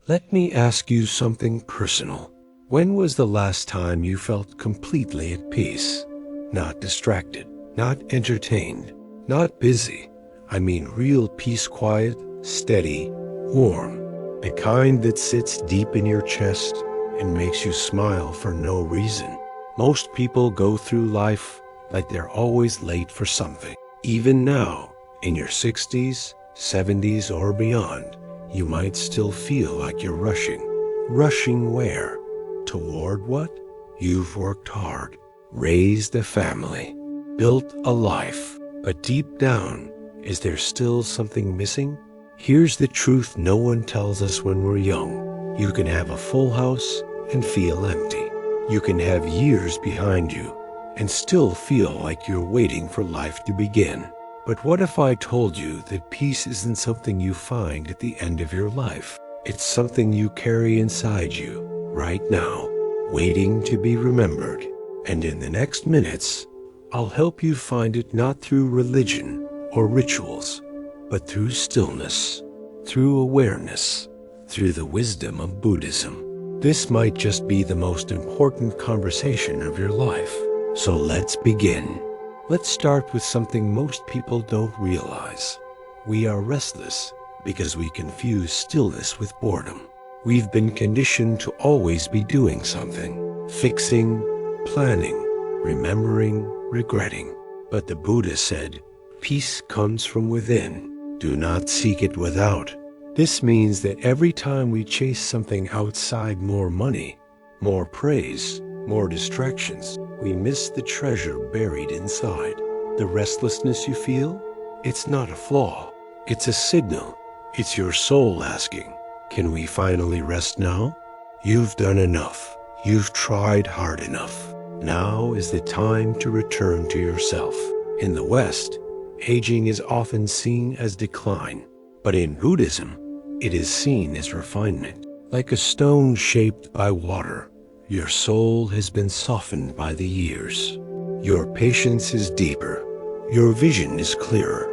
Let me ask you something personal. When was the last time you felt completely at peace? Not distracted, not entertained, not busy. I mean real peace, quiet, steady, warm. The kind that sits deep in your chest and makes you smile for no reason. Most people go through life like they're always late for something. Even now, in your 60s, 70s, or beyond, you might still feel like you're rushing. Rushing where? Toward what? You've worked hard, raised a family, built a life, but deep down, is there still something missing? Here's the truth no one tells us when we're young. You can have a full house and feel empty. You can have years behind you and still feel like you're waiting for life to begin. But what if I told you that peace isn't something you find at the end of your life? It's something you carry inside you right now, waiting to be remembered. And in the next minutes, I'll help you find it not through religion or rituals, but through stillness, through awareness, through the wisdom of Buddhism. This might just be the most important conversation of your life. So let's begin. Let's start with something most people don't realize. We are restless because we confuse stillness with boredom. We've been conditioned to always be doing something, fixing, planning, remembering, regretting. But the Buddha said, peace comes from within. Do not seek it without. This means that every time we chase something outside, more money, more praise, more distractions, we miss the treasure buried inside. The restlessness you feel, it's not a flaw. It's a signal. It's your soul asking, can we finally rest now? You've done enough. You've tried hard enough. Now is the time to return to yourself. In the West, aging is often seen as decline, but in Buddhism, it is seen as refinement. Like a stone shaped by water, your soul has been softened by the years. Your patience is deeper. Your vision is clearer.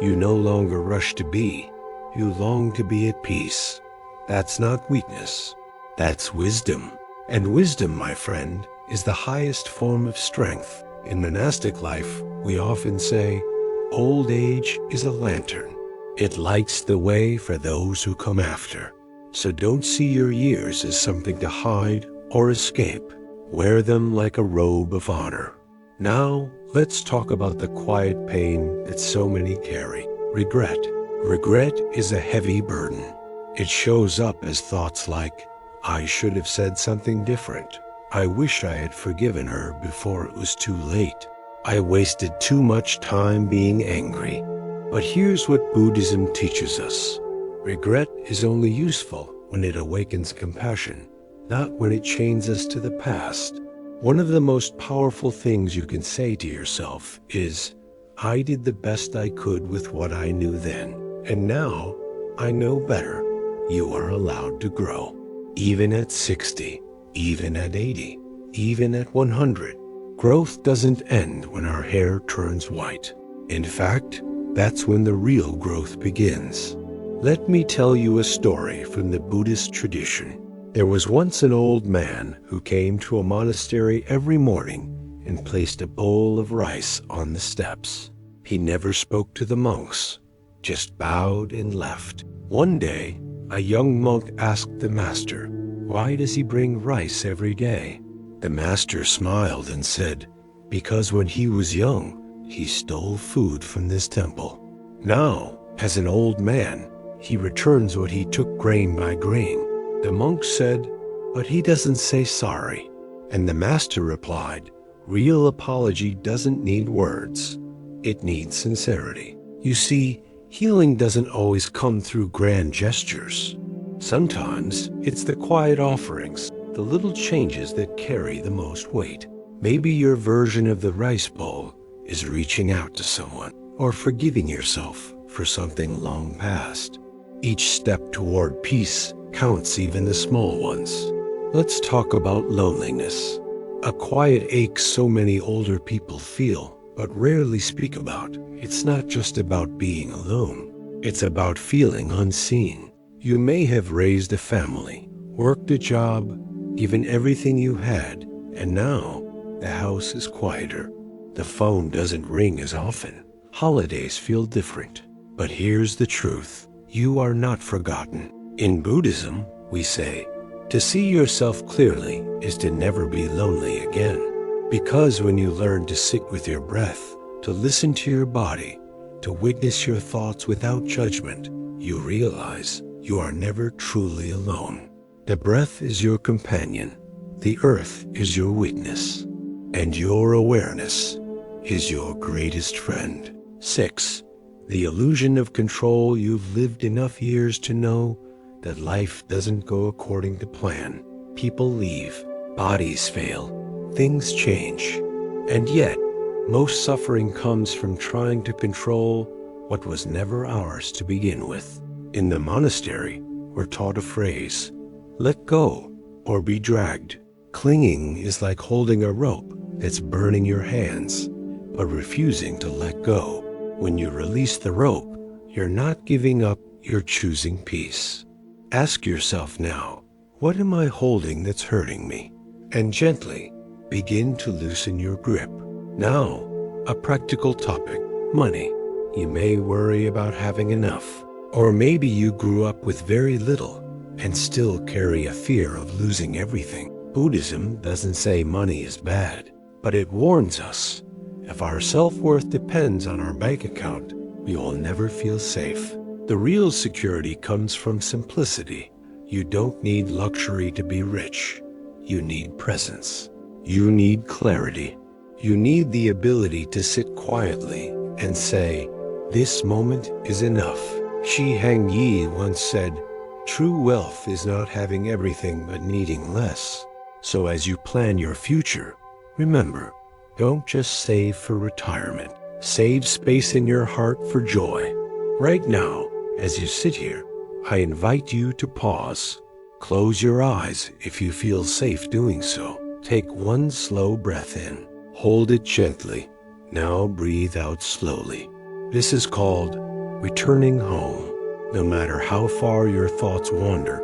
You no longer rush to be. You long to be at peace. That's not weakness. That's wisdom. And wisdom, my friend, is the highest form of strength. In monastic life, we often say, old age is a lantern. It lights the way for those who come after. So don't see your years as something to hide or escape. Wear them like a robe of honor. Now, let's talk about the quiet pain that so many carry. Regret. Regret is a heavy burden. It shows up as thoughts like, I should have said something different. I wish I had forgiven her before it was too late. I wasted too much time being angry. But here's what Buddhism teaches us. Regret is only useful when it awakens compassion, not when it chains us to the past. One of the most powerful things you can say to yourself is, I did the best I could with what I knew then, and now I know better. You are allowed to grow. Even at 60, even at 80, even at 100. Growth doesn't end when our hair turns white. In fact, that's when the real growth begins. Let me tell you a story from the Buddhist tradition. There was once an old man who came to a monastery every morning and placed a bowl of rice on the steps. He never spoke to the monks, just bowed and left. One day, a young monk asked the master, why does he bring rice every day? The master smiled and said, because when he was young, he stole food from this temple. Now, as an old man, he returns what he took grain by grain. The monk said, but he doesn't say sorry. And the master replied, real apology doesn't need words. It needs sincerity. You see, healing doesn't always come through grand gestures. Sometimes it's the quiet offerings, the little changes that carry the most weight. Maybe your version of the rice bowl is reaching out to someone or forgiving yourself for something long past. Each step toward peace counts, even the small ones. Let's talk about loneliness. A quiet ache so many older people feel, but rarely speak about. It's not just about being alone. It's about feeling unseen. You may have raised a family, worked a job, given everything you had, and now the house is quieter. The phone doesn't ring as often. Holidays feel different. But here's the truth. You are not forgotten. In Buddhism, we say, to see yourself clearly is to never be lonely again. Because when you learn to sit with your breath, to listen to your body, to witness your thoughts without judgment, you realize you are never truly alone. The breath is your companion. The earth is your witness. And your awareness is your greatest friend. 6. The illusion of control. You've lived enough years to know that life doesn't go according to plan. People leave, bodies fail, things change. And yet, most suffering comes from trying to control what was never ours to begin with. In the monastery, we're taught a phrase, let go or be dragged. Clinging is like holding a rope that's burning your hands, but refusing to let go. When you release the rope, you're not giving up, you're choosing peace. Ask yourself now, what am I holding that's hurting me? And gently begin to loosen your grip. Now, a practical topic, money. You may worry about having enough, or maybe you grew up with very little and still carry a fear of losing everything. Buddhism doesn't say money is bad, but it warns us, if our self-worth depends on our bank account, we will never feel safe. The real security comes from simplicity. You don't need luxury to be rich. You need presence. You need clarity. You need the ability to sit quietly and say, this moment is enough. Shi Hang Yi once said, true wealth is not having everything but needing less. So as you plan your future, remember, don't just save for retirement. Save space in your heart for joy. Right now, as you sit here, I invite you to pause. Close your eyes if you feel safe doing so. Take one slow breath in. Hold it gently. Now breathe out slowly. This is called returning home. No matter how far your thoughts wander,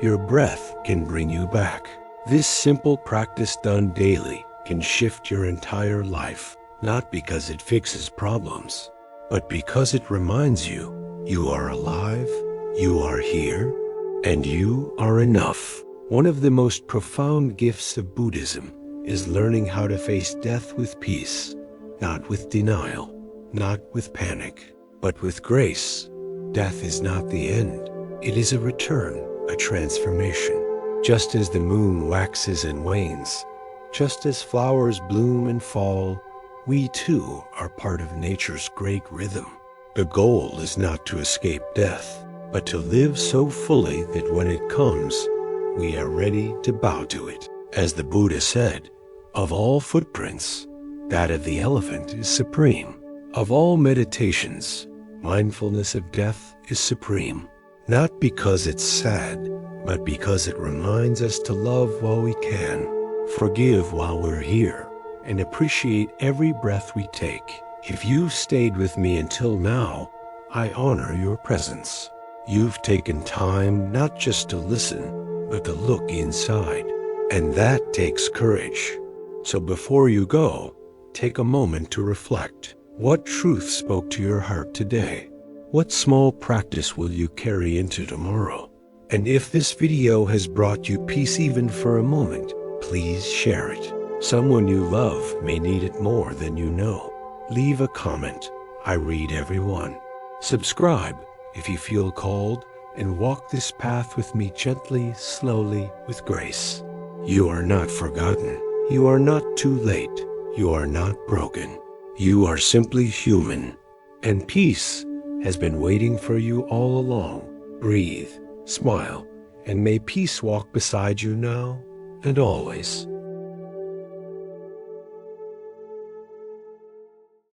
your breath can bring you back. This simple practice done daily can shift your entire life, not because it fixes problems, but because it reminds you, you are alive, you are here, and you are enough. One of the most profound gifts of Buddhism is learning how to face death with peace, not with denial, not with panic, but with grace. Death is not the end. It is a return, a transformation. Just as the moon waxes and wanes, just as flowers bloom and fall, we too are part of nature's great rhythm. The goal is not to escape death, but to live so fully that when it comes, we are ready to bow to it. As the Buddha said, of all footprints, that of the elephant is supreme. Of all meditations, mindfulness of death is supreme. Not because it's sad, but because it reminds us to love while we can, forgive while we're here, and appreciate every breath we take. If you've stayed with me until now, I honor your presence. You've taken time not just to listen, but to look inside. And that takes courage. So before you go, take a moment to reflect. What truth spoke to your heart today? What small practice will you carry into tomorrow? And if this video has brought you peace even for a moment, please share it. Someone you love may need it more than you know. Leave a comment. I read every one. Subscribe if you feel called, and walk this path with me gently, slowly, with grace. You are not forgotten. You are not too late. You are not broken. You are simply human. And peace has been waiting for you all along. Breathe, smile, and may peace walk beside you now and always.